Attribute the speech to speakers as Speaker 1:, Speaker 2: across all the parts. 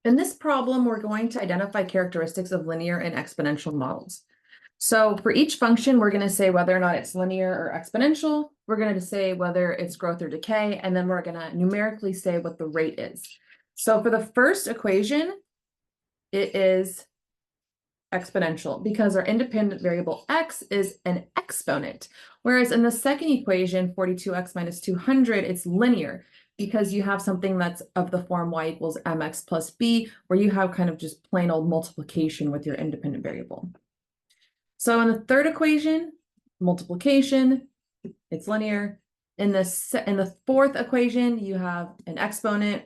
Speaker 1: In this problem, we're going to identify characteristics of linear and exponential models. So for each function, we're going to say whether or not it's linear or exponential. We're going to say whether it's growth or decay, and then we're going to numerically say what the rate is. So for the first equation, it is exponential because our independent variable x is an exponent. Whereas in the second equation, 42x minus 200, it's linear because you have something that's of the form y equals mx plus b, where you have kind of just plain old multiplication with your independent variable. So in the third equation, multiplication, it's linear. In the fourth equation, you have an exponent,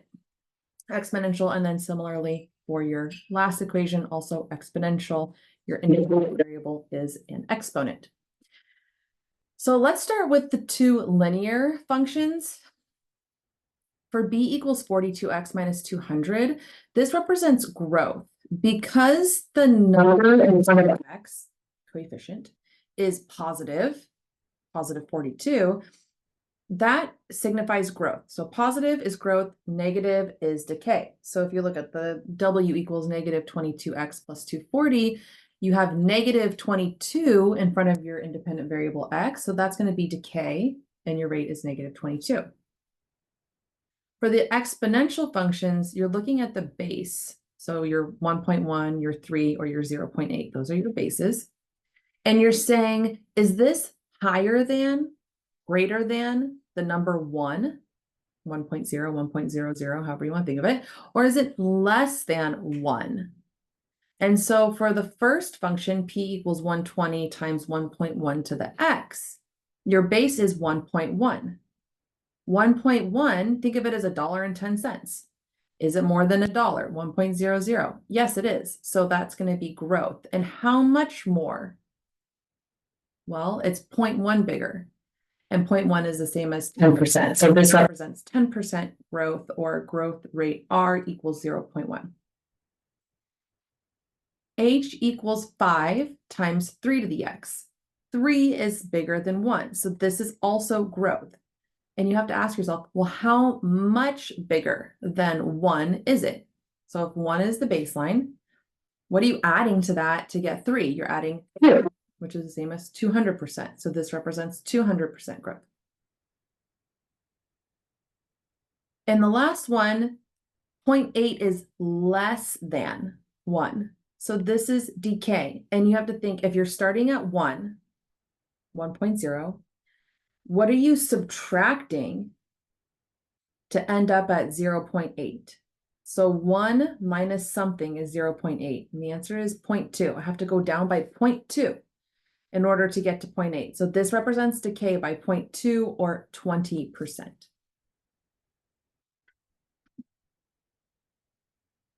Speaker 1: exponential, and then similarly for your last equation, also exponential. Your independent variable is an exponent. So let's start with the two linear functions. For b equals 42x minus 200, this represents growth. Because the number in front of x, coefficient, is positive 42, that signifies growth. So positive is growth, negative is decay. So if you look at the w equals negative 22x plus 240, you have negative 22 in front of your independent variable x. So that's going to be decay, and your rate is negative 22. For the exponential functions, you're looking at the base. So your 1.1, your 3, or your 0.8. Those are your bases. And you're saying, is this higher than, greater than the number 1, 1.0, 1.00, however you want to think of it, or is it less than 1? And so for the first function, p equals 120 times 1.1 to the x, your base is 1.1. 1.1, think of it as $1.10. Is it more than $1? 1.00. Yes, it is. So that's going to be growth. And how much more? Well, it's 0.1 bigger. And 0.1 is the same as 10%. So this represents 10% growth, or growth rate R equals 0.1. H equals 5 times 3 to the x. 3 is bigger than 1. So this is also growth. And you have to ask yourself, well, how much bigger than 1 is it? So if 1 is the baseline, what are you adding to that to get 3? You're adding 2, which is the same as 200%. So this represents 200% growth. And the last one, 0.8 is less than 1. So this is decay. And you have to think, if you're starting at 1, 1.0, what are you subtracting to end up at 0.8? So 1 minus something is 0.8. And the answer is 0.2. I have to go down by 0.2 in order to get to 0.8. So this represents decay by 0.2, or 20%.